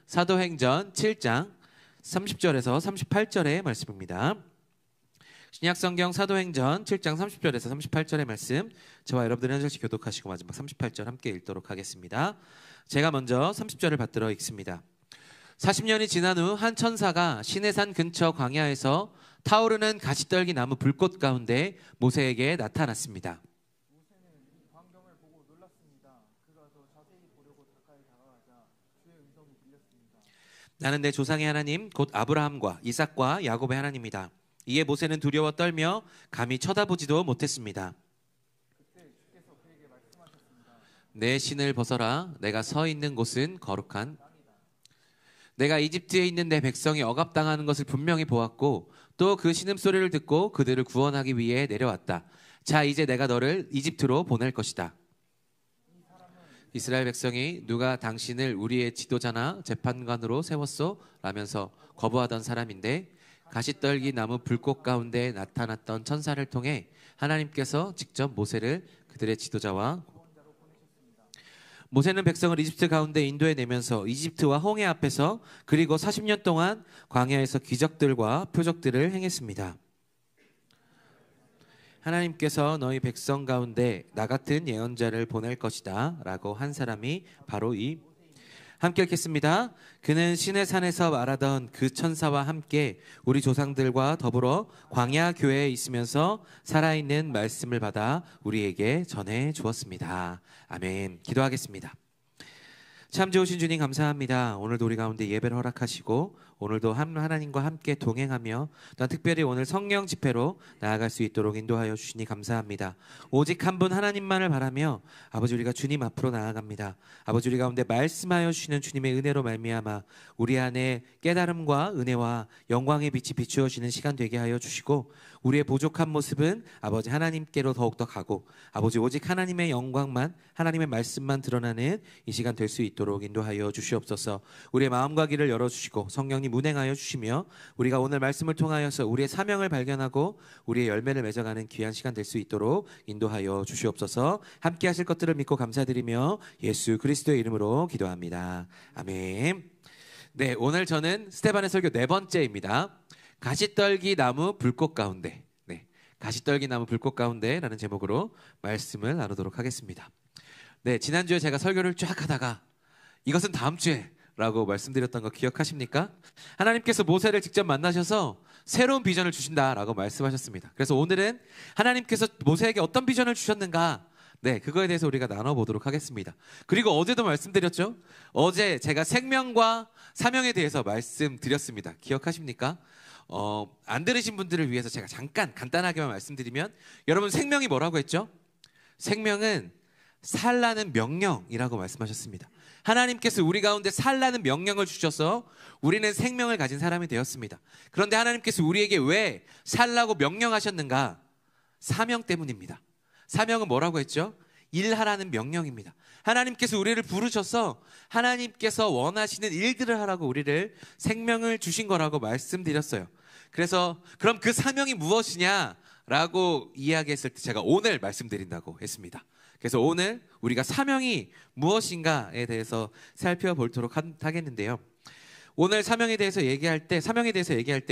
사도행전 7장 30절에서 38절의 말씀입니다. 신약성경 사도행전 7장 30절에서 38절의 말씀, 저와 여러분들이 한 절씩 교독하시고 마지막 38절 함께 읽도록 하겠습니다. 제가 먼저 30절을 받들어 읽습니다. 40년이 지난 후 한 천사가 시내산 근처 광야에서 타오르는 가시떨기 나무 불꽃 가운데 모세에게 나타났습니다. 모세는 이 광경을 보고 놀랐습니다. 그가 더 자세히 보려고 가까이 다가가자 주의 음성이 들렸습니다. 나는 내 조상의 하나님 곧 아브라함과 이삭과 야곱의 하나님이다. 이에 모세는 두려워 떨며 감히 쳐다보지도 못했습니다. 그때 주께서 그에게 말씀하셨습니다. 내 신을 벗어라. 내가 서 있는 곳은 거룩한 내가 이집트에 있는 내 백성이 억압당하는 것을 분명히 보았고 또 그 신음소리를 듣고 그들을 구원하기 위해 내려왔다. 자, 이제 내가 너를 이집트로 보낼 것이다. 이스라엘 백성이 누가 당신을 우리의 지도자나 재판관으로 세웠소? 라면서 거부하던 사람인데 가시떨기 나무 불꽃 가운데 나타났던 천사를 통해 하나님께서 직접 모세를 그들의 지도자와 모세는 백성을 이집트 가운데 인도해 내면서 이집트와 홍해 앞에서 그리고 40년 동안 광야에서 기적들과 표적들을 행했습니다. 하나님께서 너희 백성 가운데 나 같은 예언자를 보낼 것이다 라고 한 사람이 바로 함께 읽겠습니다. 그는 시내산에서 말하던 그 천사와 함께 우리 조상들과 더불어 광야 교회에 있으면서 살아있는 말씀을 받아 우리에게 전해 주었습니다. 아멘. 기도하겠습니다. 참 좋으신 주님 감사합니다. 오늘도 우리 가운데 예배를 허락하시고 오늘도 하나님과 함께 동행하며 또한 특별히 오늘 성령 집회로 나아갈 수 있도록 인도하여 주시니 감사합니다. 오직 한 분 하나님만을 바라며 아버지 우리가 주님 앞으로 나아갑니다. 아버지 우리 가운데 말씀하여 주시는 주님의 은혜로 말미암아 우리 안에 깨달음과 은혜와 영광의 빛이 비추어지는 시간 되게 하여 주시고 우리의 부족한 모습은 아버지 하나님께로 더욱더 가고 아버지 오직 하나님의 영광만 하나님의 말씀만 드러나는 이 시간 될 수 있도록 인도하여 주시옵소서. 우리의 마음과 귀를 열어주시고 성령님 운행하여 주시며 우리가 오늘 말씀을 통하여서 우리의 사명을 발견하고 우리의 열매를 맺어가는 귀한 시간 될 수 있도록 인도하여 주시옵소서. 함께 하실 것들을 믿고 감사드리며 예수 그리스도의 이름으로 기도합니다. 아멘. 네, 오늘 저는 스테반의 설교 네 번째입니다. 가시떨기 나무 불꽃 가운데. 네, 가시떨기 나무 불꽃 가운데라는 제목으로 말씀을 나누도록 하겠습니다. 네, 지난주에 제가 설교를 쫙 하다가 이것은 다음 주에 라고 말씀드렸던 거 기억하십니까? 하나님께서 모세를 직접 만나셔서 새로운 비전을 주신다라고 말씀하셨습니다. 그래서 오늘은 하나님께서 모세에게 어떤 비전을 주셨는가? 네, 그거에 대해서 우리가 나눠보도록 하겠습니다. 그리고 어제도 말씀드렸죠? 어제 제가 생명과 사명에 대해서 말씀드렸습니다. 기억하십니까? 안 들으신 분들을 위해서 제가 잠깐 간단하게만 말씀드리면 여러분 생명이 뭐라고 했죠? 생명은 살라는 명령이라고 말씀하셨습니다. 하나님께서 우리 가운데 살라는 명령을 주셔서 우리는 생명을 가진 사람이 되었습니다. 그런데 하나님께서 우리에게 왜 살라고 명령하셨는가? 사명 때문입니다. 사명은 뭐라고 했죠? 일하라는 명령입니다. 하나님께서 우리를 부르셔서 하나님께서 원하시는 일들을 하라고 우리를 생명을 주신 거라고 말씀드렸어요. 그래서 그럼 그 사명이 무엇이냐라고 이야기했을 때 제가 오늘 말씀드린다고 했습니다. 그래서 오늘 우리가 사명이 무엇인가에 대해서 살펴보도록 하겠는데요. 오늘 사명에 대해서 얘기할 때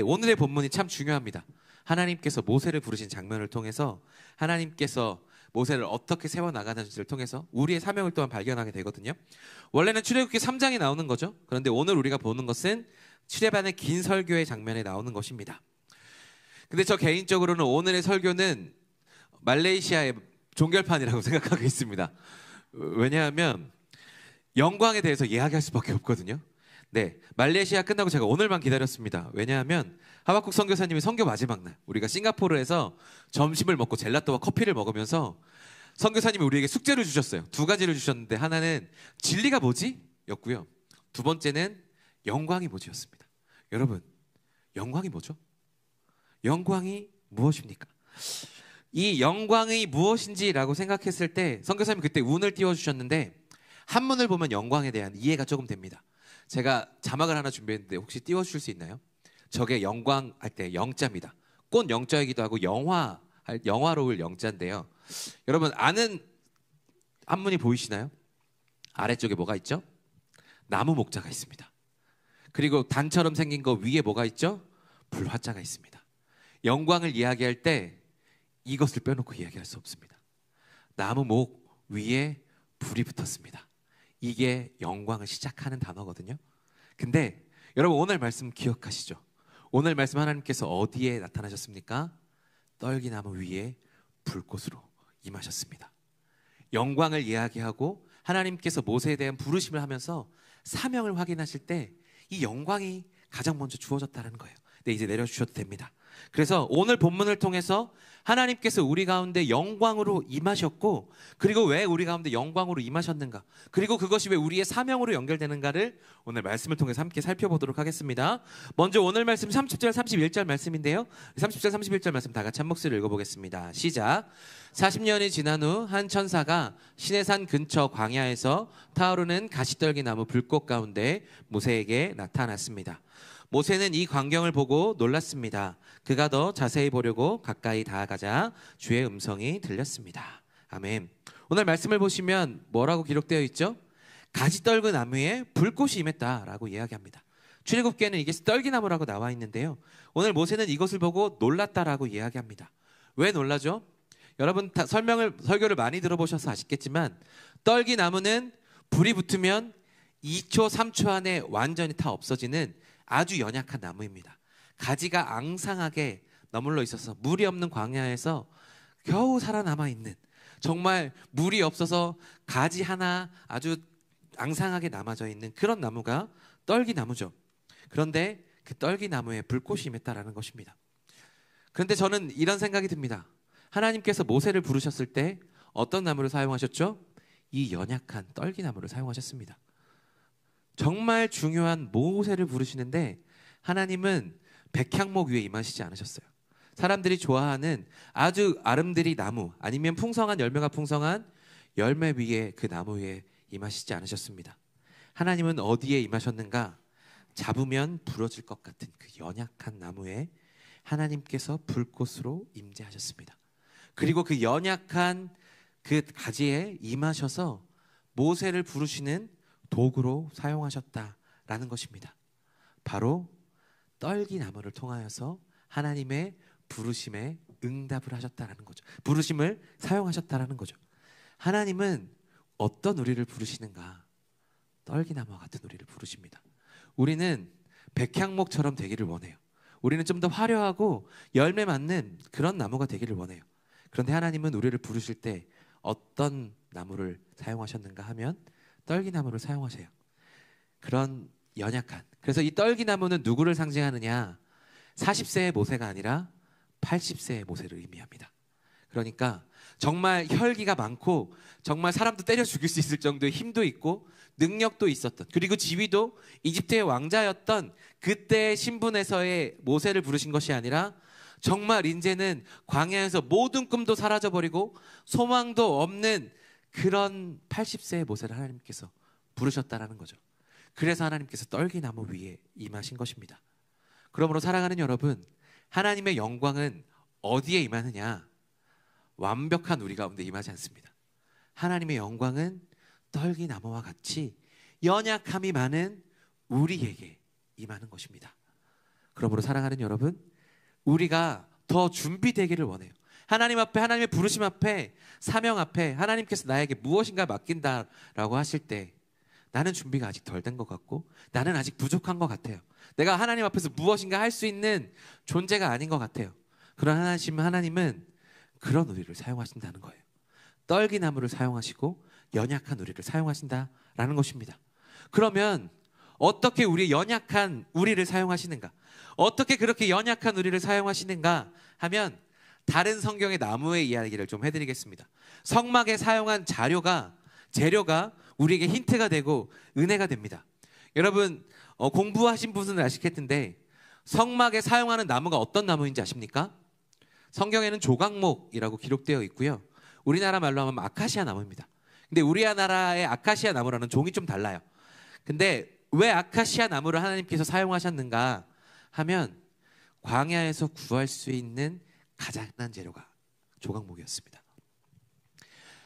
오늘의 본문이 참 중요합니다. 하나님께서 모세를 부르신 장면을 통해서 하나님께서 모세를 어떻게 세워나가는지를 통해서 우리의 사명을 또한 발견하게 되거든요. 원래는 출애굽기 3장에 나오는 거죠. 그런데 오늘 우리가 보는 것은 출애굽의 긴 설교의 장면에 나오는 것입니다. 근데 저 개인적으로는 오늘의 설교는 말레이시아의 종결판이라고 생각하고 있습니다. 왜냐하면 영광에 대해서 이야기할 수밖에 없거든요. 네, 말레이시아 끝나고 제가 오늘만 기다렸습니다. 왜냐하면 하박국 선교사님이 선교 마지막 날 우리가 싱가포르에서 점심을 먹고 젤라또와 커피를 먹으면서 선교사님이 우리에게 숙제를 주셨어요. 두 가지를 주셨는데 하나는 진리가 뭐지? 였고요. 두 번째는 영광이 뭐지? 였습니다. 여러분, 영광이 뭐죠? 영광이 무엇입니까? 이 영광이 무엇인지라고 생각했을 때 선교사님이 그때 운을 띄워주셨는데 한문을 보면 영광에 대한 이해가 조금 됩니다. 제가 자막을 하나 준비했는데 혹시 띄워주실 수 있나요? 저게 영광 할 때 영자입니다. 꽃 영자이기도 하고 영화로울 영자인데요. 여러분 아는 한문이 보이시나요? 아래쪽에 뭐가 있죠? 나무 목자가 있습니다. 그리고 단처럼 생긴 거 위에 뭐가 있죠? 불화자가 있습니다. 영광을 이야기할 때 이것을 빼놓고 이야기할 수 없습니다. 나무 목 위에 불이 붙었습니다. 이게 영광을 시작하는 단어거든요. 근데 여러분 오늘 말씀 기억하시죠? 오늘 말씀 하나님께서 어디에 나타나셨습니까? 떨기나무 위에 불꽃으로 임하셨습니다. 영광을 이야기하고 하나님께서 모세에 대한 부르심을 하면서 사명을 확인하실 때 이 영광이 가장 먼저 주어졌다는 거예요. 네, 이제 내려주셔도 됩니다. 그래서 오늘 본문을 통해서 하나님께서 우리 가운데 영광으로 임하셨고, 그리고 왜 우리 가운데 영광으로 임하셨는가, 그리고 그것이 왜 우리의 사명으로 연결되는가를 오늘 말씀을 통해서 함께 살펴보도록 하겠습니다. 먼저 오늘 말씀 30절 31절 말씀인데요, 30절 31절 말씀 다 같이 한 목소리로 읽어보겠습니다. 시작. 40년이 지난 후 한 천사가 시내산 근처 광야에서 타오르는 가시떨기나무 불꽃 가운데 모세에게 나타났습니다. 모세는 이 광경을 보고 놀랐습니다. 그가 더 자세히 보려고 가까이 다가가자 주의 음성이 들렸습니다. 아멘. 오늘 말씀을 보시면 뭐라고 기록되어 있죠? 가시떨그 나무에 불꽃이 임했다라고 이야기합니다. 출애굽기에는 이게 떨기나무라고 나와 있는데요, 오늘 모세는 이것을 보고 놀랐다라고 이야기합니다. 왜 놀라죠? 여러분 다 설교를 많이 들어보셔서 아시겠지만, 떨기나무는 불이 붙으면 2초 3초 안에 완전히 다 없어지는 아주 연약한 나무입니다. 가지가 앙상하게 너물러 있어서 물이 없는 광야에서 겨우 살아남아 있는, 정말 물이 없어서 가지 하나 아주 앙상하게 남아져 있는 그런 나무가 떨기나무죠. 그런데 그 떨기나무에 불꽃이 임했다라는 것입니다. 그런데 저는 이런 생각이 듭니다. 하나님께서 모세를 부르셨을 때 어떤 나무를 사용하셨죠? 이 연약한 떨기나무를 사용하셨습니다. 정말 중요한 모세를 부르시는데 하나님은 백향목 위에 임하시지 않으셨어요. 사람들이 좋아하는 아주 아름드리 나무, 아니면 풍성한 열매가 풍성한 열매 위에, 그 나무 위에 임하시지 않으셨습니다. 하나님은 어디에 임하셨는가? 잡으면 부러질 것 같은 그 연약한 나무에 하나님께서 불꽃으로 임재하셨습니다. 그리고 그 연약한 그 가지에 임하셔서 모세를 부르시는 도구로 사용하셨다라는 것입니다. 바로 떨기나무를 통하여서 하나님의 부르심에 응답을 하셨다라는 거죠. 부르심을 사용하셨다라는 거죠. 하나님은 어떤 우리를 부르시는가? 떨기나무와 같은 우리를 부르십니다. 우리는 백향목처럼 되기를 원해요. 우리는 좀 더 화려하고 열매 맺는 그런 나무가 되기를 원해요. 그런데 하나님은 우리를 부르실 때 어떤 나무를 사용하셨는가 하면 떨기나무를 사용하세요. 그런 연약한, 그래서 이 떨기나무는 누구를 상징하느냐? 40세의 모세가 아니라 80세의 모세를 의미합니다. 그러니까 정말 혈기가 많고 정말 사람도 때려 죽일 수 있을 정도의 힘도 있고 능력도 있었던, 그리고 지위도 이집트의 왕자였던 그때의 신분에서의 모세를 부르신 것이 아니라, 정말 이제는 광야에서 모든 꿈도 사라져버리고 소망도 없는 그런 80세의 모세를 하나님께서 부르셨다라는 거죠. 그래서 하나님께서 떨기나무 위에 임하신 것입니다. 그러므로 사랑하는 여러분, 하나님의 영광은 어디에 임하느냐? 완벽한 우리 가운데 임하지 않습니다. 하나님의 영광은 떨기나무와 같이 연약함이 많은 우리에게 임하는 것입니다. 그러므로 사랑하는 여러분, 우리가 더 준비되기를 원해요. 하나님 앞에, 하나님의 부르심 앞에, 사명 앞에 하나님께서 나에게 무엇인가 맡긴다라고 하실 때 나는 준비가 아직 덜 된 것 같고, 나는 아직 부족한 것 같아요. 내가 하나님 앞에서 무엇인가 할 수 있는 존재가 아닌 것 같아요. 그런 하나님은 그런 우리를 사용하신다는 거예요. 떨기나무를 사용하시고 연약한 우리를 사용하신다라는 것입니다. 그러면 어떻게 우리 연약한 우리를 사용하시는가? 어떻게 그렇게 연약한 우리를 사용하시는가 하면, 다른 성경의 나무의 이야기를 좀 해드리겠습니다. 성막에 사용한 재료가 우리에게 힌트가 되고 은혜가 됩니다. 여러분 공부하신 분은 아시겠는데, 성막에 사용하는 나무가 어떤 나무인지 아십니까? 성경에는 조각목이라고 기록되어 있고요, 우리나라 말로 하면 아카시아 나무입니다. 근데 우리나라의 아카시아 나무라는 종이 좀 달라요. 근데 왜 아카시아 나무를 하나님께서 사용하셨는가 하면, 광야에서 구할 수 있는 가장 난 재료가 조각목이었습니다.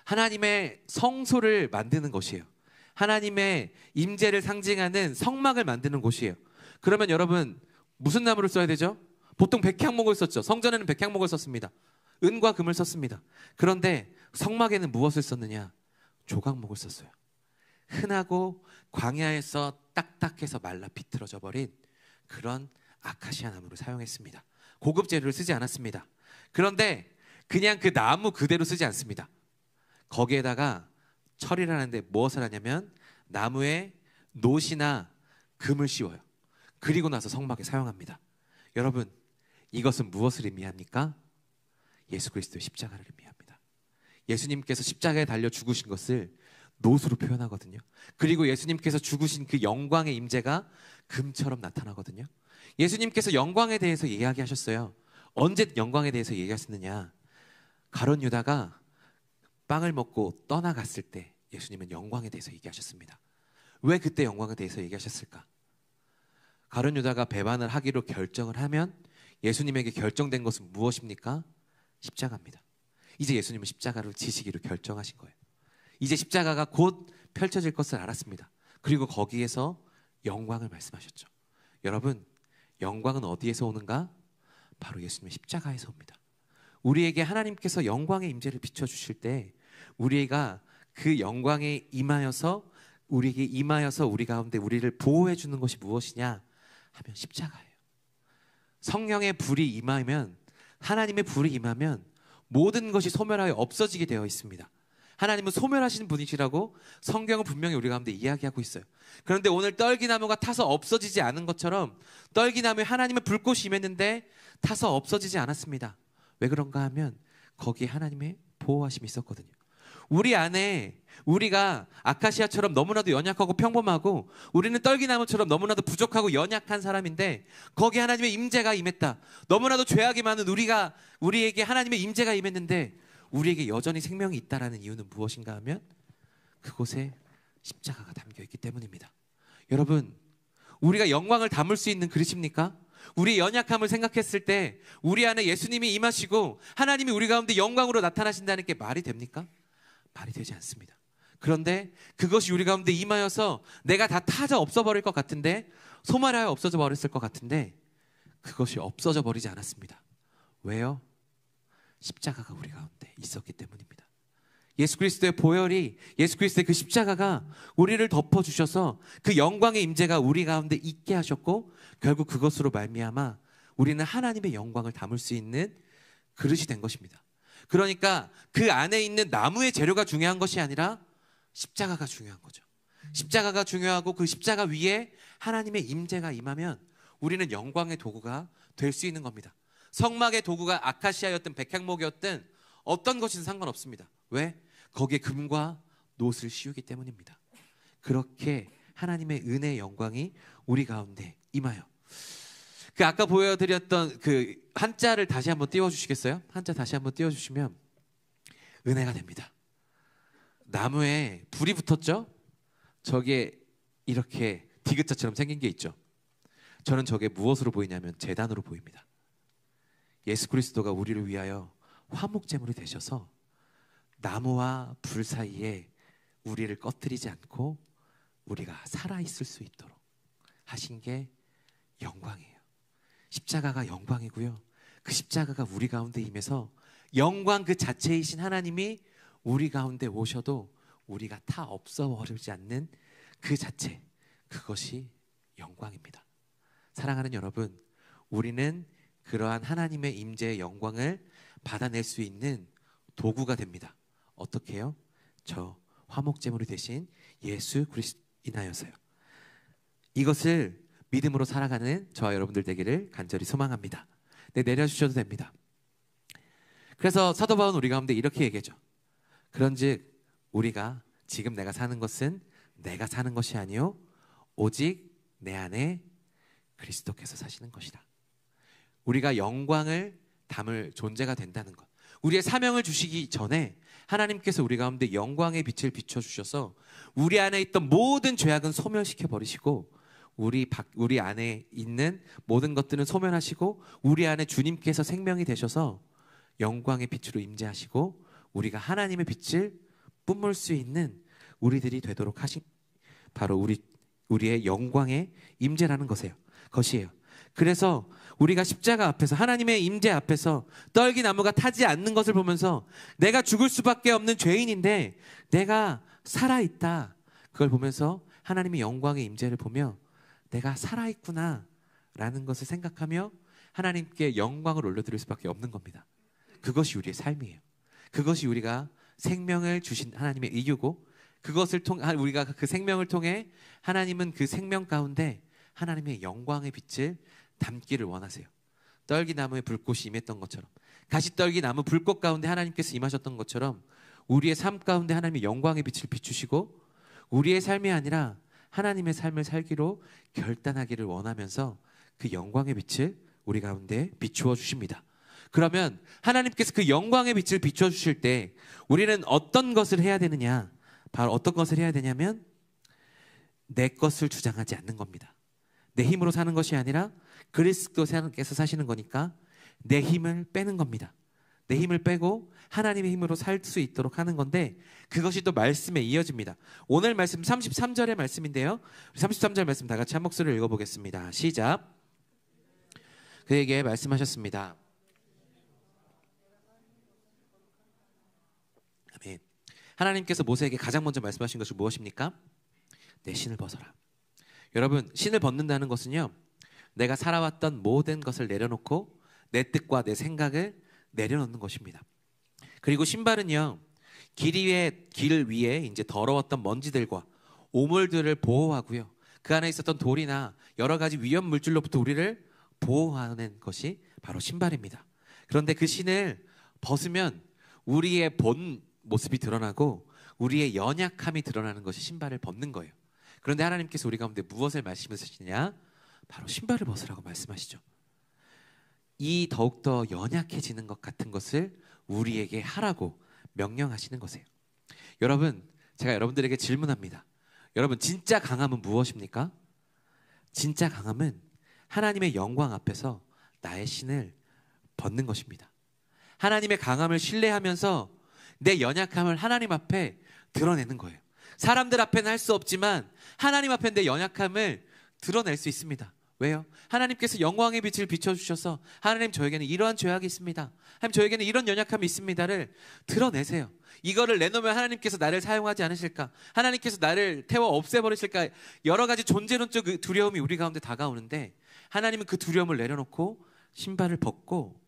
하나님의 성소를 만드는 것이에요. 하나님의 임재를 상징하는 성막을 만드는 곳이에요. 그러면 여러분 무슨 나무를 써야 되죠? 보통 백향목을 썼죠. 성전에는 백향목을 썼습니다. 은과 금을 썼습니다. 그런데 성막에는 무엇을 썼느냐? 조각목을 썼어요. 흔하고 광야에서 딱딱해서 말라 비틀어져 버린 그런 아카시아 나무를 사용했습니다. 고급 재료를 쓰지 않았습니다. 그런데 그냥 그 나무 그대로 쓰지 않습니다. 거기에다가 철이를 하는데 무엇을 하냐면 나무에 노시나 금을 씌워요. 그리고 나서 성막에 사용합니다. 여러분, 이것은 무엇을 의미합니까? 예수 그리스도의 십자가를 의미합니다. 예수님께서 십자가에 달려 죽으신 것을 노수로 표현하거든요. 그리고 예수님께서 죽으신 그 영광의 임재가 금처럼 나타나거든요. 예수님께서 영광에 대해서 이야기하셨어요. 언제 영광에 대해서 얘기하셨느냐? 가룟 유다가 빵을 먹고 떠나갔을 때 예수님은 영광에 대해서 얘기하셨습니다. 왜 그때 영광에 대해서 얘기하셨을까? 가룟 유다가 배반을 하기로 결정을 하면 예수님에게 결정된 것은 무엇입니까? 십자가입니다. 이제 예수님은 십자가를 지시기로 결정하신 거예요. 이제 십자가가 곧 펼쳐질 것을 알았습니다. 그리고 거기에서 영광을 말씀하셨죠. 여러분, 영광은 어디에서 오는가? 바로 예수님의 십자가에서 옵니다. 우리에게 하나님께서 영광의 임재를 비춰주실 때 우리가 그 영광에 임하여서 우리에게 임하여서 우리 가운데 우리를 보호해 주는 것이 무엇이냐 하면 십자가예요. 성령의 불이 임하면, 하나님의 불이 임하면 모든 것이 소멸하여 없어지게 되어 있습니다. 하나님은 소멸하시는 분이시라고 성경은 분명히 우리 가운데 이야기하고 있어요. 그런데 오늘 떨기나무가 타서 없어지지 않은 것처럼 떨기나무에 하나님의 불꽃이 임했는데 타서 없어지지 않았습니다. 왜 그런가 하면 거기에 하나님의 보호하심이 있었거든요. 우리 안에 우리가 아카시아처럼 너무나도 연약하고 평범하고 우리는 떨기나무처럼 너무나도 부족하고 연약한 사람인데 거기에 하나님의 임재가 임했다. 너무나도 죄악이 많은 우리에게 하나님의 임재가 임했는데 우리에게 여전히 생명이 있다라는 이유는 무엇인가 하면 그곳에 십자가가 담겨 있기 때문입니다. 여러분, 우리가 영광을 담을 수 있는 그릇입니까? 우리의 연약함을 생각했을 때 우리 안에 예수님이 임하시고 하나님이 우리 가운데 영광으로 나타나신다는 게 말이 됩니까? 말이 되지 않습니다. 그런데 그것이 우리 가운데 임하여서 내가 다 타져 없어버릴 것 같은데, 소멸하여 없어져 버렸을 것 같은데 그것이 없어져 버리지 않았습니다. 왜요? 십자가가 우리 가운데 있었기 때문입니다. 예수 그리스도의 보혈이, 예수 그리스도의 그 십자가가 우리를 덮어주셔서 그 영광의 임재가 우리 가운데 있게 하셨고 결국 그것으로 말미암아 우리는 하나님의 영광을 담을 수 있는 그릇이 된 것입니다. 그러니까 그 안에 있는 나무의 재료가 중요한 것이 아니라 십자가가 중요한 거죠. 십자가가 중요하고 그 십자가 위에 하나님의 임재가 임하면 우리는 영광의 도구가 될 수 있는 겁니다. 성막의 도구가 아카시아였든 백향목이었든 어떤 것이든 상관없습니다. 왜? 거기에 금과 놋을 씌우기 때문입니다. 그렇게 하나님의 은혜의 영광이 우리 가운데 임하여 그 아까 보여드렸던 그 한자를 다시 한번 띄워주시겠어요? 한자 다시 한번 띄워주시면 은혜가 됩니다. 나무에 불이 붙었죠? 저게 이렇게 디귿자처럼 생긴 게 있죠. 저는 저게 무엇으로 보이냐면 제단으로 보입니다. 예수 그리스도가 우리를 위하여 화목제물이 되셔서 나무와 불 사이에 우리를 꺼뜨리지 않고 우리가 살아있을 수 있도록 하신 게 영광이에요. 십자가가 영광이고요. 그 십자가가 우리 가운데 임해서 영광 그 자체이신 하나님이 우리 가운데 오셔도 우리가 다 없어버리지 않는 그 자체, 그것이 영광입니다. 사랑하는 여러분, 우리는 그러한 하나님의 임재의 영광을 받아낼 수 있는 도구가 됩니다. 어떻게 해요? 저 화목제물이 되신 예수 그리스도 인하여서요. 이것을 믿음으로 살아가는 저와 여러분들 되기를 간절히 소망합니다. 네, 내려주셔도 됩니다. 그래서 사도 바울은 우리 가운데 이렇게 얘기하죠. 그런즉 우리가 지금 내가 사는 것은 내가 사는 것이 아니요 오직 내 안에 그리스도께서 사시는 것이다. 우리가 영광을 담을 존재가 된다는 것, 우리의 사명을 주시기 전에 하나님께서 우리 가운데 영광의 빛을 비춰주셔서 우리 안에 있던 모든 죄악은 소멸시켜 버리시고 우리 안에 있는 모든 것들은 소멸하시고 우리 안에 주님께서 생명이 되셔서 영광의 빛으로 임재하시고 우리가 하나님의 빛을 뿜을 수 있는 우리들이 되도록 하신, 바로 우리 우리의 영광의 임재라는 것이에요. 그래서 우리가 십자가 앞에서 하나님의 임재 앞에서 떨기나무가 타지 않는 것을 보면서 내가 죽을 수밖에 없는 죄인인데 내가 살아있다. 그걸 보면서 하나님의 영광의 임재를 보며 내가 살아있구나 라는 것을 생각하며 하나님께 영광을 올려드릴 수밖에 없는 겁니다. 그것이 우리의 삶이에요. 그것이 우리가 생명을 주신 하나님의 이유고 그것을 통해 우리가 그 생명을 통해 하나님은 그 생명 가운데 하나님의 영광의 빛을 담기를 원하세요. 떨기나무에 불꽃이 임했던 것처럼 가시떨기나무 불꽃 가운데 하나님께서 임하셨던 것처럼 우리의 삶 가운데 하나님의 영광의 빛을 비추시고 우리의 삶이 아니라 하나님의 삶을 살기로 결단하기를 원하면서 그 영광의 빛을 우리 가운데 비추어 주십니다. 그러면 하나님께서 그 영광의 빛을 비추어 주실 때 우리는 어떤 것을 해야 되느냐? 바로 어떤 것을 해야 되냐면 내 것을 주장하지 않는 겁니다. 내 힘으로 사는 것이 아니라 그리스도께서 사시는 거니까 내 힘을 빼는 겁니다. 내 힘을 빼고 하나님의 힘으로 살 수 있도록 하는 건데 그것이 또 말씀에 이어집니다. 오늘 말씀 33절의 말씀인데요. 33절 말씀 다 같이 한 목소리를 읽어보겠습니다. 시작. 그에게 말씀하셨습니다. 아멘. 하나님께서 모세에게 가장 먼저 말씀하신 것이 무엇입니까? 내 신을 벗어라. 여러분, 신을 벗는다는 것은요, 내가 살아왔던 모든 것을 내려놓고 내 뜻과 내 생각을 내려놓는 것입니다. 그리고 신발은요, 길 위에 이제 더러웠던 먼지들과 오물들을 보호하고요, 그 안에 있었던 돌이나 여러 가지 위험 물질로부터 우리를 보호하는 것이 바로 신발입니다. 그런데 그 신을 벗으면 우리의 본 모습이 드러나고 우리의 연약함이 드러나는 것이 신발을 벗는 거예요. 그런데 하나님께서 우리 가운데 무엇을 말씀하시냐? 바로 신발을 벗으라고 말씀하시죠. 이 더욱더 연약해지는 것 같은 것을 우리에게 하라고 명령하시는 것이에요. 여러분, 제가 여러분들에게 질문합니다. 여러분, 진짜 강함은 무엇입니까? 진짜 강함은 하나님의 영광 앞에서 나의 신을 벗는 것입니다. 하나님의 강함을 신뢰하면서 내 연약함을 하나님 앞에 드러내는 거예요. 사람들 앞에는 할 수 없지만 하나님 앞에 내 연약함을 드러낼 수 있습니다. 왜요? 하나님께서 영광의 빛을 비춰주셔서 하나님, 저에게는 이러한 죄악이 있습니다. 하나님, 저에게는 이런 연약함이 있습니다를 드러내세요. 이거를 내놓으면 하나님께서 나를 사용하지 않으실까? 하나님께서 나를 태워 없애버리실까? 여러 가지 존재론적 두려움이 우리 가운데 다가오는데 하나님은 그 두려움을 내려놓고 신발을 벗고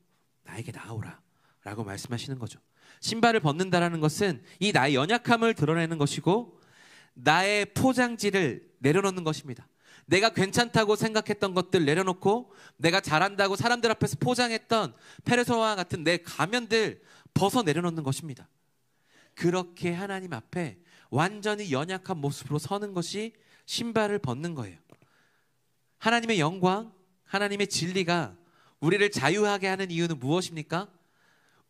나에게 나아오라 라고 말씀하시는 거죠. 신발을 벗는다라는 것은 이 나의 연약함을 드러내는 것이고 나의 포장지를 내려놓는 것입니다. 내가 괜찮다고 생각했던 것들 내려놓고 내가 잘한다고 사람들 앞에서 포장했던 페르소나와 같은 내 가면들 벗어 내려놓는 것입니다. 그렇게 하나님 앞에 완전히 연약한 모습으로 서는 것이 신발을 벗는 거예요. 하나님의 영광, 하나님의 진리가 우리를 자유하게 하는 이유는 무엇입니까?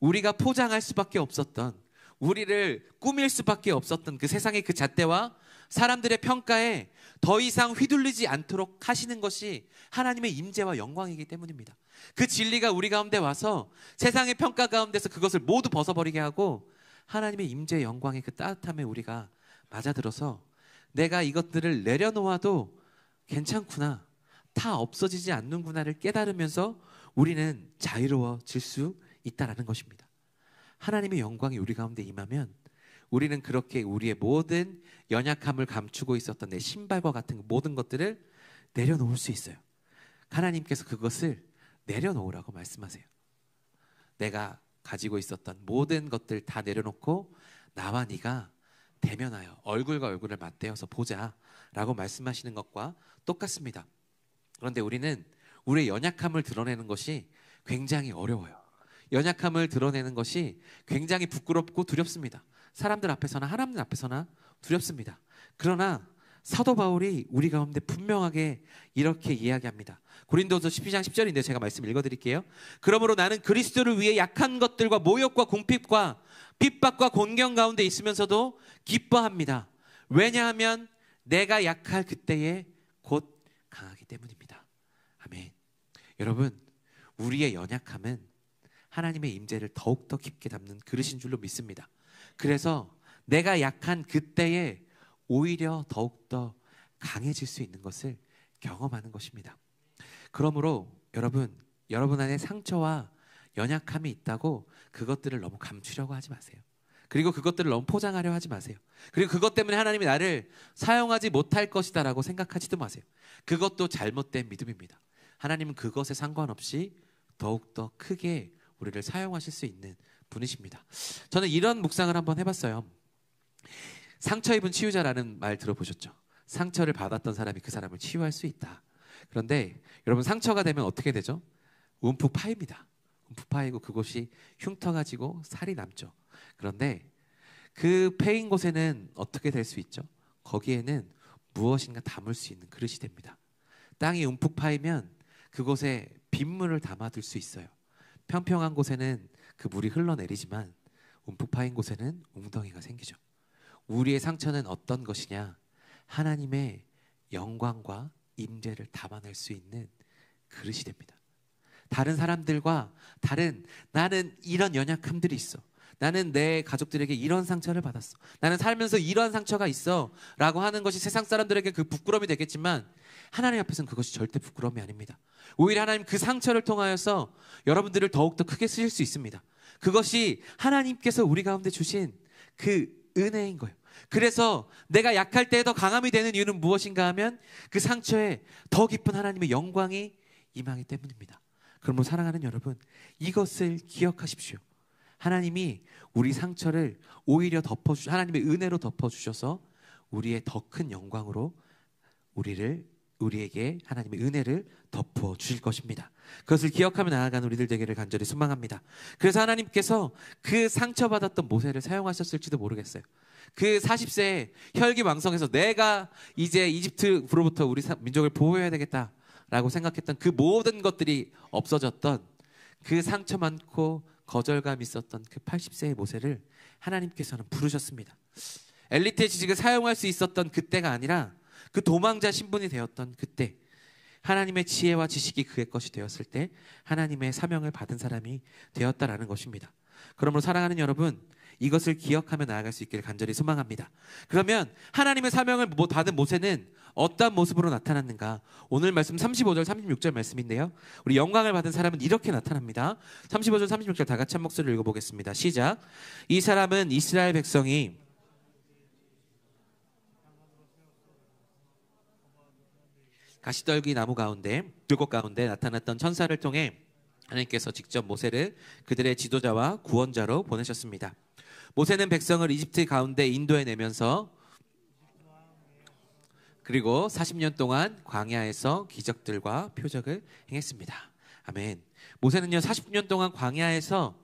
우리가 포장할 수밖에 없었던, 우리를 꾸밀 수밖에 없었던 그 세상의 그 잣대와 사람들의 평가에 더 이상 휘둘리지 않도록 하시는 것이 하나님의 임재와 영광이기 때문입니다. 그 진리가 우리 가운데 와서 세상의 평가 가운데서 그것을 모두 벗어버리게 하고 하나님의 임재 영광의 그 따뜻함에 우리가 맞아들어서 내가 이것들을 내려놓아도 괜찮구나, 다 없어지지 않는구나를 깨달으면서 우리는 자유로워질 수 있다라는 것입니다. 하나님의 영광이 우리 가운데 임하면 우리는 그렇게 우리의 모든 연약함을 감추고 있었던 내 신발과 같은 모든 것들을 내려놓을 수 있어요. 하나님께서 그것을 내려놓으라고 말씀하세요. 내가 가지고 있었던 모든 것들 다 내려놓고 나와 네가 대면하여 얼굴과 얼굴을 맞대어서 보자 라고 말씀하시는 것과 똑같습니다. 그런데 우리는 우리의 연약함을 드러내는 것이 굉장히 어려워요. 연약함을 드러내는 것이 굉장히 부끄럽고 두렵습니다. 사람들 앞에서나 하나님 앞에서나 두렵습니다. 그러나 사도 바울이 우리 가운데 분명하게 이렇게 이야기합니다. 고린도서 12장 10절인데 제가 말씀 읽어드릴게요. 그러므로 나는 그리스도를 위해 약한 것들과 모욕과 궁핍과 핍박과 곤경 가운데 있으면서도 기뻐합니다. 왜냐하면 내가 약할 그때에 곧 강하기 때문입니다. 아멘. 여러분, 우리의 연약함은 하나님의 임재를 더욱더 깊게 담는 그릇인 줄로 믿습니다. 그래서 내가 약한 그때에 오히려 더욱더 강해질 수 있는 것을 경험하는 것입니다. 그러므로 여러분 안에 상처와 연약함이 있다고 그것들을 너무 감추려고 하지 마세요. 그리고 그것들을 너무 포장하려 하지 마세요. 그리고 그것 때문에 하나님이 나를 사용하지 못할 것이다 라고 생각하지도 마세요. 그것도 잘못된 믿음입니다. 하나님은 그것에 상관없이 더욱더 크게 우리를 사용하실 수 있는 분이십니다. 저는 이런 묵상을 한번 해봤어요. 상처 입은 치유자라는 말 들어보셨죠? 상처를 받았던 사람이 그 사람을 치유할 수 있다. 그런데 여러분, 상처가 되면 어떻게 되죠? 움푹 파입니다. 움푹 파이고 그곳이 흉터가지고 살이 남죠. 그런데 그 패인 곳에는 어떻게 될 수 있죠? 거기에는 무엇인가 담을 수 있는 그릇이 됩니다. 땅이 움푹 파이면 그곳에 빗물을 담아둘 수 있어요. 평평한 곳에는 그 물이 흘러내리지만 움푹 파인 곳에는 웅덩이가 생기죠. 우리의 상처는 어떤 것이냐? 하나님의 영광과 임재를 담아낼 수 있는 그릇이 됩니다. 다른 사람들과 다른, 나는 이런 연약함들이 있어, 나는 내 가족들에게 이런 상처를 받았어, 나는 살면서 이런 상처가 있어 라고 하는 것이 세상 사람들에게 그 부끄러움이 되겠지만 하나님 앞에서는 그것이 절대 부끄러움이 아닙니다. 오히려 하나님 그 상처를 통하여서 여러분들을 더욱더 크게 쓰실 수 있습니다. 그것이 하나님께서 우리 가운데 주신 그 은혜인 거예요. 그래서 내가 약할 때 더 강함이 되는 이유는 무엇인가 하면 그 상처에 더 깊은 하나님의 영광이 임하기 때문입니다. 그러므로 사랑하는 여러분, 이것을 기억하십시오. 하나님이 우리 상처를 오히려 하나님의 은혜로 덮어주셔서 우리의 더 큰 영광으로 우리에게 하나님의 은혜를 덮어 주실 것입니다. 그것을 기억하며 나아가는 우리들 되기를 간절히 소망합니다. 그래서 하나님께서 그 상처받았던 모세를 사용하셨을지도 모르겠어요. 그 40세에 혈기왕성해서 내가 이제 이집트로부터 우리 민족을 보호해야 되겠다라고 생각했던 그 모든 것들이 없어졌던, 그 상처 많고 거절감 있었던 그 80세의 모세를 하나님께서는 부르셨습니다. 엘리트의 지식을 사용할 수 있었던 그때가 아니라 그 도망자 신분이 되었던 그때, 하나님의 지혜와 지식이 그의 것이 되었을 때 하나님의 사명을 받은 사람이 되었다라는 것입니다. 그러므로 사랑하는 여러분, 이것을 기억하며 나아갈 수 있기를 간절히 소망합니다. 그러면 하나님의 사명을 받은 모세는 어떠한 모습으로 나타났는가? 오늘 말씀 35절 36절 말씀인데요, 우리 영광을 받은 사람은 이렇게 나타납니다. 35절 36절 다 같이 한 목소리를 읽어보겠습니다. 시작. 이 사람은 이스라엘 백성이 가시떨기 나무 가운데, 불꽃 가운데 나타났던 천사를 통해 하나님께서 직접 모세를 그들의 지도자와 구원자로 보내셨습니다. 모세는 백성을 이집트 가운데 인도해내면서 그리고 40년 동안 광야에서 기적들과 표적을 행했습니다. 아멘. 모세는요 40년 동안 광야에서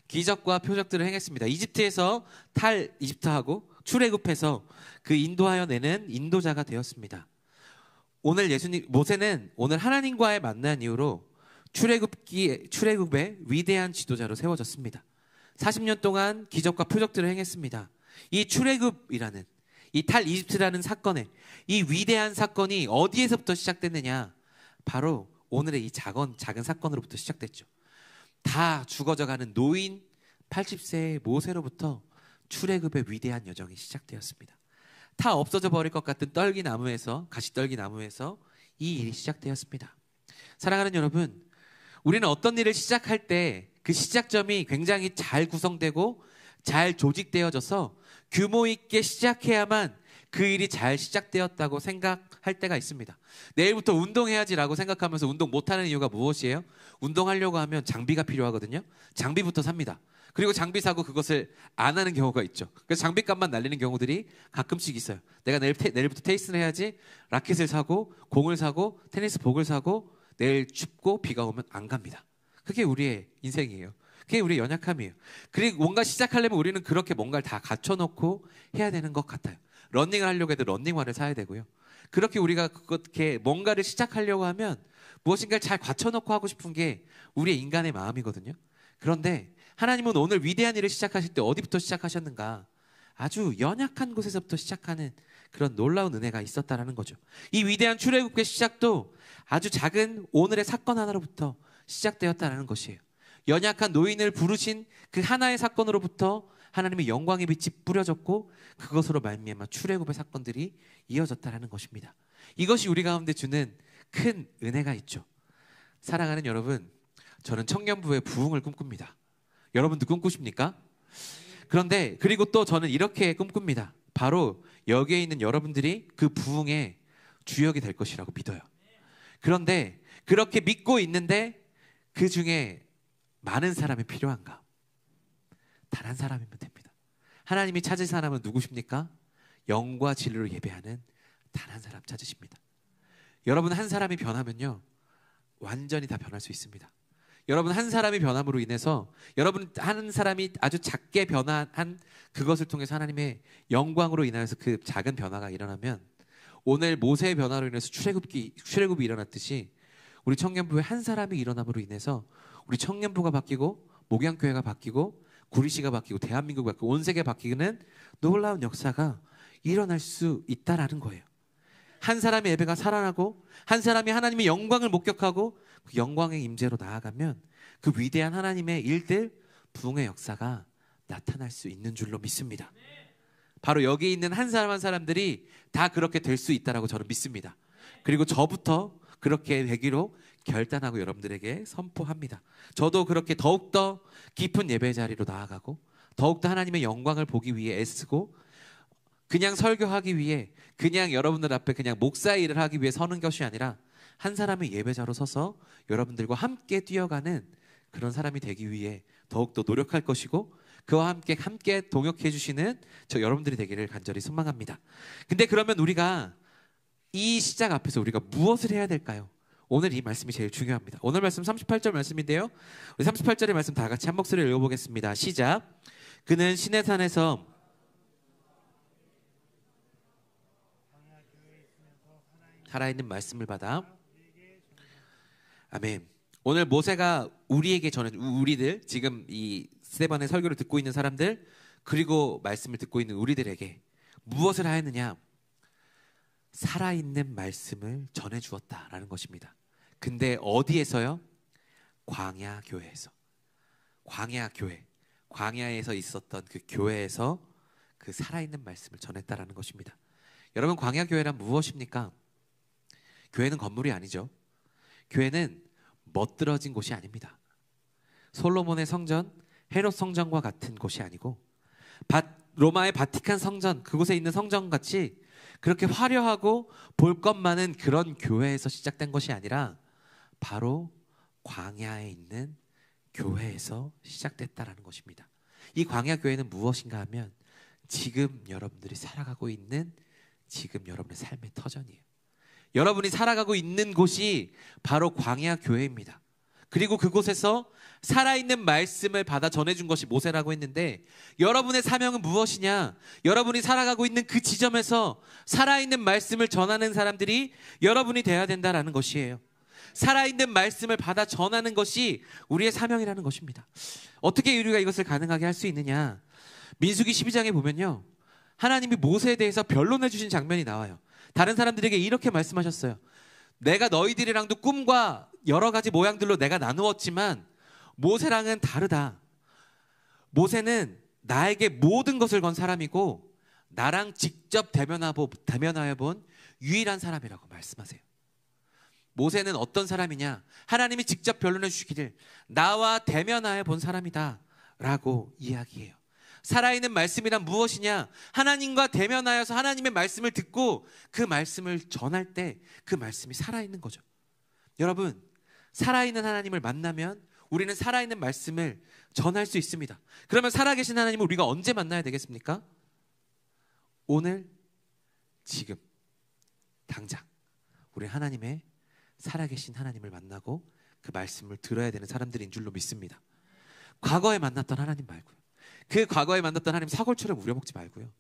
기적과 표적들을 행했습니다. 이집트에서 이집트하고 출애굽해서 그 인도하여 내는 인도자가 되었습니다. 모세는 오늘 하나님과의 만난 이후로 출애굽의 위대한 지도자로 세워졌습니다. 40년 동안 기적과 표적들을 행했습니다. 이 출애굽이라는, 이 이집트라는 사건에, 이 위대한 사건이 어디에서부터 시작됐느냐? 바로 오늘의 이 작은 사건으로부터 시작됐죠. 다 죽어져가는 노인 80세의 모세로부터 출애굽의 위대한 여정이 시작되었습니다. 다 없어져 버릴 것 같은 가시떨기 나무에서 이 일이 시작되었습니다. 사랑하는 여러분, 우리는 어떤 일을 시작할 때 그 시작점이 굉장히 잘 구성되고 잘 조직되어져서 규모 있게 시작해야만 그 일이 잘 시작되었다고 생각할 때가 있습니다. 내일부터 운동해야지라고 생각하면서 운동 못하는 이유가 무엇이에요? 운동하려고 하면 장비가 필요하거든요. 장비부터 삽니다. 그리고 장비 사고 그것을 안 하는 경우가 있죠. 그래서 장비값만 날리는 경우들이 가끔씩 있어요. 내가 내일부터 테니스를 해야지, 라켓을 사고 공을 사고 테니스 복을 사고 내일 춥고 비가 오면 안 갑니다. 그게 우리의 인생이에요. 그게 우리의 연약함이에요. 그리고 뭔가 시작하려면 우리는 그렇게 뭔가를 다 갖춰놓고 해야 되는 것 같아요. 러닝을 하려고 해도 러닝화를 사야 되고요. 그렇게 우리가 그렇게 뭔가를 시작하려고 하면 무엇인가를 잘 갖춰놓고 하고 싶은 게 우리의 인간의 마음이거든요. 그런데 하나님은 오늘 위대한 일을 시작하실 때 어디부터 시작하셨는가? 아주 연약한 곳에서부터 시작하는 그런 놀라운 은혜가 있었다라는 거죠. 이 위대한 출애굽의 시작도 아주 작은 오늘의 사건 하나로부터 시작되었다라는 것이에요. 연약한 노인을 부르신 그 하나의 사건으로부터 하나님의 영광의 빛이 뿌려졌고 그것으로 말미암아 출애굽의 사건들이 이어졌다라는 것입니다. 이것이 우리 가운데 주는 큰 은혜가 있죠. 사랑하는 여러분, 저는 청년부의 부흥을 꿈꿉니다. 여러분도 꿈꾸십니까? 그런데 그리고 또 저는 이렇게 꿈꿉니다. 바로 여기에 있는 여러분들이 그 부흥의 주역이 될 것이라고 믿어요. 그런데 그렇게 믿고 있는데 그 중에 많은 사람이 필요한가? 단 한 사람이면 됩니다. 하나님이 찾을 사람은 누구십니까? 영과 진리로 예배하는 단 한 사람 찾으십니다. 여러분 한 사람이 변하면요, 완전히 다 변할 수 있습니다. 여러분 한 사람이 변함으로 인해서 여러분 한 사람이 아주 작게 변화한 그것을 통해서 하나님의 영광으로 인하여서 그 작은 변화가 일어나면 오늘 모세의 변화로 인해서 출애굽이 일어났듯이 우리 청년부의 한 사람이 일어남으로 인해서 우리 청년부가 바뀌고 목양교회가 바뀌고 구리시가 바뀌고 대한민국이 바뀌고 온 세계가 바뀌는 놀라운 역사가 일어날 수 있다라는 거예요. 한 사람의 예배가 살아나고 한 사람이 하나님의 영광을 목격하고 그 영광의 임재로 나아가면 그 위대한 하나님의 일들, 부흥의 역사가 나타날 수 있는 줄로 믿습니다. 바로 여기 있는 한 사람 한 사람들이 다 그렇게 될 수 있다라고 저는 믿습니다. 그리고 저부터 그렇게 되기로 결단하고 여러분들에게 선포합니다. 저도 그렇게 더욱더 깊은 예배 자리로 나아가고 더욱더 하나님의 영광을 보기 위해 애쓰고 그냥 설교하기 위해 그냥 여러분들 앞에 그냥 목사 일을 하기 위해 서는 것이 아니라 한 사람의 예배자로 서서 여러분들과 함께 뛰어가는 그런 사람이 되기 위해 더욱더 노력할 것이고 그와 함께 동역해 주시는 저 여러분들이 되기를 간절히 소망합니다. 근데 그러면 우리가 이 시작 앞에서 우리가 무엇을 해야 될까요? 오늘 이 말씀이 제일 중요합니다. 오늘 말씀 38절 말씀인데요. 우리 38절의 말씀 다 같이 한 목소리로 읽어보겠습니다. 시작. 그는 시내 산에서 살아있는 말씀을 받아. 아멘. 오늘 모세가 우리에게 전한 우리들 지금 이 스데반의 설교를 듣고 있는 사람들 그리고 말씀을 듣고 있는 우리들에게 무엇을 하였느냐? 살아있는 말씀을 전해 주었다라는 것입니다. 근데 어디에서요? 광야 교회에서. 광야 교회. 광야에서 있었던 그 교회에서 그 살아있는 말씀을 전했다라는 것입니다. 여러분 광야 교회란 무엇입니까? 교회는 건물이 아니죠. 교회는 멋들어진 곳이 아닙니다. 솔로몬의 성전, 헤롯 성전과 같은 곳이 아니고 로마의 바티칸 성전, 그곳에 있는 성전같이 그렇게 화려하고 볼 것 많은 그런 교회에서 시작된 것이 아니라 바로 광야에 있는 교회에서 시작됐다라는 것입니다. 이 광야 교회는 무엇인가 하면 지금 여러분들이 살아가고 있는 지금 여러분의 삶의 터전이에요. 여러분이 살아가고 있는 곳이 바로 광야 교회입니다. 그리고 그곳에서 살아있는 말씀을 받아 전해준 것이 모세라고 했는데 여러분의 사명은 무엇이냐? 여러분이 살아가고 있는 그 지점에서 살아있는 말씀을 전하는 사람들이 여러분이 되어야 된다는 것이에요. 살아있는 말씀을 받아 전하는 것이 우리의 사명이라는 것입니다. 어떻게 우리가 이것을 가능하게 할 수 있느냐? 민수기 12장에 보면요, 하나님이 모세에 대해서 변론해 주신 장면이 나와요. 다른 사람들에게 이렇게 말씀하셨어요. 내가 너희들이랑도 꿈과 여러 가지 모양들로 내가 나누었지만 모세랑은 다르다. 모세는 나에게 모든 것을 건 사람이고 나랑 직접 대면하여 본 유일한 사람이라고 말씀하세요. 모세는 어떤 사람이냐? 하나님이 직접 변론해 주시기를 나와 대면하여 본 사람이다 라고 이야기해요. 살아있는 말씀이란 무엇이냐? 하나님과 대면하여서 하나님의 말씀을 듣고 그 말씀을 전할 때 그 말씀이 살아있는 거죠. 여러분, 살아있는 하나님을 만나면 우리는 살아있는 말씀을 전할 수 있습니다. 그러면 살아계신 하나님을 우리가 언제 만나야 되겠습니까? 오늘, 지금, 당장 우리 하나님의 살아계신 하나님을 만나고 그 말씀을 들어야 되는 사람들인 줄로 믿습니다. 과거에 만났던 하나님 말고요. 그 과거에 만났던 하나님 사골처럼 우려먹지 말고요.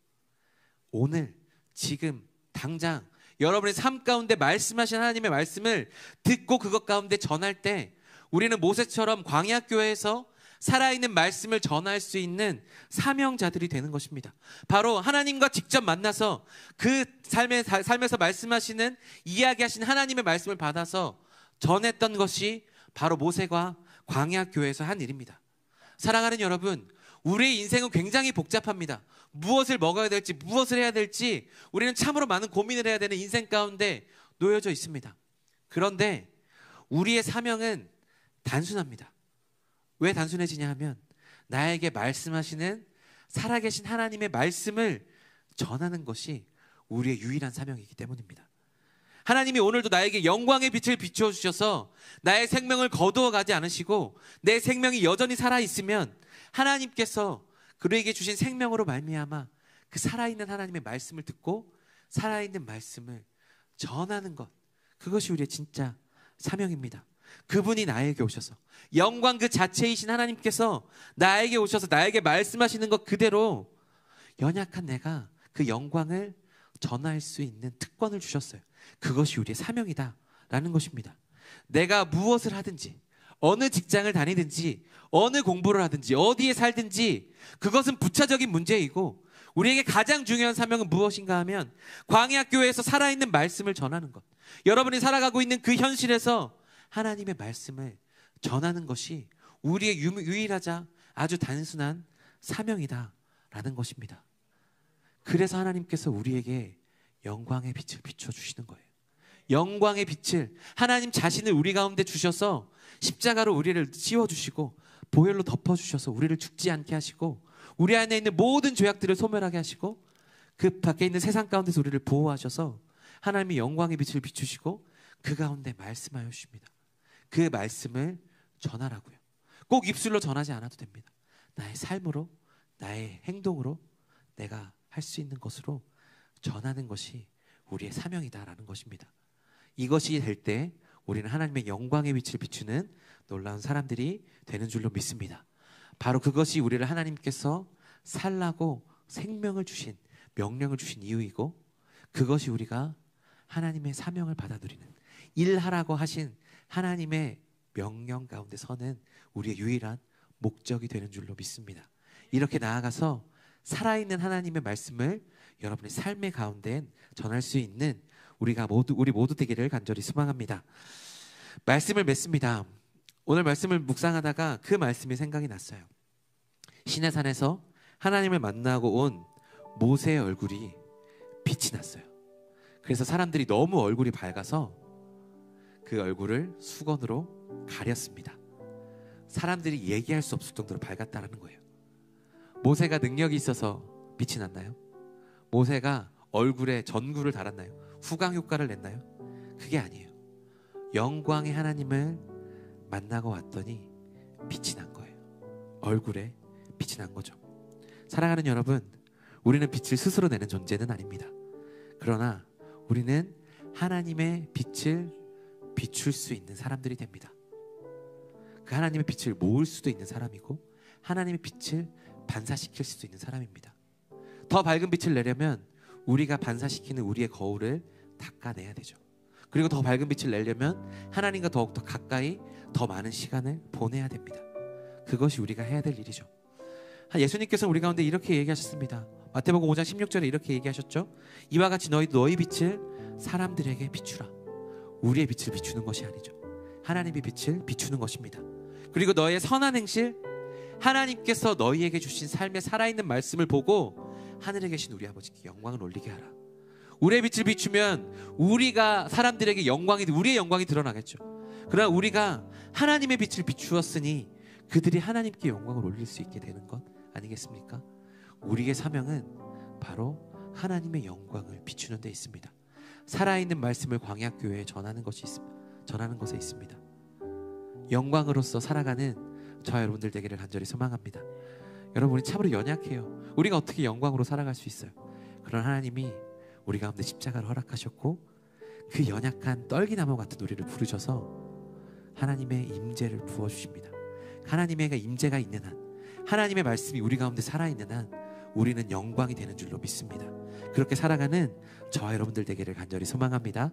오늘, 지금, 당장 여러분의 삶 가운데 말씀하신 하나님의 말씀을 듣고 그것 가운데 전할 때 우리는 모세처럼 광야교회에서 살아있는 말씀을 전할 수 있는 사명자들이 되는 것입니다. 바로 하나님과 직접 만나서 그 삶에서 말씀하시는 이야기하신 하나님의 말씀을 받아서 전했던 것이 바로 모세가 광야교회에서 한 일입니다. 사랑하는 여러분, 우리의 인생은 굉장히 복잡합니다. 무엇을 먹어야 될지, 무엇을 해야 될지 우리는 참으로 많은 고민을 해야 되는 인생 가운데 놓여져 있습니다. 그런데 우리의 사명은 단순합니다. 왜 단순해지냐 하면 나에게 말씀하시는 살아계신 하나님의 말씀을 전하는 것이 우리의 유일한 사명이기 때문입니다. 하나님이 오늘도 나에게 영광의 빛을 비추어 주셔서 나의 생명을 거두어 가지 않으시고 내 생명이 여전히 살아있으면 하나님께서 그에게 주신 생명으로 말미암아 그 살아있는 하나님의 말씀을 듣고 살아있는 말씀을 전하는 것, 그것이 우리의 진짜 사명입니다. 그분이 나에게 오셔서 영광 그 자체이신 하나님께서 나에게 오셔서 나에게 말씀하시는 것 그대로 연약한 내가 그 영광을 전할 수 있는 특권을 주셨어요. 그것이 우리의 사명이다라는 것입니다. 내가 무엇을 하든지, 어느 직장을 다니든지, 어느 공부를 하든지, 어디에 살든지 그것은 부차적인 문제이고 우리에게 가장 중요한 사명은 무엇인가 하면 광야교회에서 살아있는 말씀을 전하는 것, 여러분이 살아가고 있는 그 현실에서 하나님의 말씀을 전하는 것이 우리의 유일하자 아주 단순한 사명이다라는 것입니다. 그래서 하나님께서 우리에게 영광의 빛을 비춰주시는 거예요. 영광의 빛을 하나님 자신을 우리 가운데 주셔서 십자가로 우리를 씌워주시고 보혈로 덮어주셔서 우리를 죽지 않게 하시고 우리 안에 있는 모든 죄악들을 소멸하게 하시고 그 밖에 있는 세상 가운데서 우리를 보호하셔서 하나님이 영광의 빛을 비추시고 그 가운데 말씀하여 주십니다. 그 말씀을 전하라고요. 꼭 입술로 전하지 않아도 됩니다. 나의 삶으로, 나의 행동으로, 내가 할 수 있는 것으로 전하는 것이 우리의 사명이다라는 것입니다. 이것이 될 때 우리는 하나님의 영광의 빛을 비추는 놀라운 사람들이 되는 줄로 믿습니다. 바로 그것이 우리를 하나님께서 살라고 생명을 주신, 명령을 주신 이유이고, 그것이 우리가 하나님의 사명을 받아 누리는, 일하라고 하신 하나님의 명령 가운데 서는 우리의 유일한 목적이 되는 줄로 믿습니다. 이렇게 나아가서 살아있는 하나님의 말씀을 여러분의 삶의 가운데 전할 수 있는 우리 모두 되기를 간절히 소망합니다. 말씀을 맺습니다. 오늘 말씀을 묵상하다가 그 말씀이 생각이 났어요. 시내산에서 하나님을 만나고 온 모세의 얼굴이 빛이 났어요. 그래서 사람들이 너무 얼굴이 밝아서 그 얼굴을 수건으로 가렸습니다. 사람들이 얘기할 수 없을 정도로 밝았다는 거예요. 모세가 능력이 있어서 빛이 났나요? 모세가 얼굴에 전구를 달았나요? 후광 효과를 냈나요? 그게 아니에요. 영광의 하나님을 만나고 왔더니 빛이 난 거예요. 얼굴에 빛이 난 거죠. 사랑하는 여러분, 우리는 빛을 스스로 내는 존재는 아닙니다. 그러나 우리는 하나님의 빛을 비출 수 있는 사람들이 됩니다. 그 하나님의 빛을 모을 수도 있는 사람이고 하나님의 빛을 반사시킬 수도 있는 사람입니다. 더 밝은 빛을 내려면 우리가 반사시키는 우리의 거울을 닦아내야 되죠. 그리고 더 밝은 빛을 내려면 하나님과 더욱더 가까이 더 많은 시간을 보내야 됩니다. 그것이 우리가 해야 될 일이죠. 예수님께서는 우리 가운데 이렇게 얘기하셨습니다. 마태복음 5장 16절에 이렇게 얘기하셨죠. 이와 같이 너희 빛을 사람들에게 비추라. 우리의 빛을 비추는 것이 아니죠. 하나님의 빛을 비추는 것입니다. 그리고 너의 선한 행실, 하나님께서 너희에게 주신 삶의 살아있는 말씀을 보고 하늘에 계신 우리 아버지께 영광을 올리게 하라. 우리의 빛을 비추면 우리가 사람들에게 우리의 영광이 드러나겠죠. 그러나 우리가 하나님의 빛을 비추었으니 그들이 하나님께 영광을 올릴 수 있게 되는 것 아니겠습니까? 우리의 사명은 바로 하나님의 영광을 비추는 데 있습니다. 살아있는 말씀을 광야교회에 전하는 것에 있습니다. 영광으로서 살아가는 저와 여러분들 되기를 간절히 소망합니다. 여러분, 우리 참으로 연약해요. 우리가 어떻게 영광으로 살아갈 수 있어요? 그런 하나님이 우리 가운데 십자가를 허락하셨고 그 연약한 떨기나무 같은 우리를 부르셔서 하나님의 임재를 부어주십니다. 하나님의 임재가 있는 한, 하나님의 말씀이 우리 가운데 살아있는 한 우리는 영광이 되는 줄로 믿습니다. 그렇게 살아가는 저와 여러분들 되기를 간절히 소망합니다.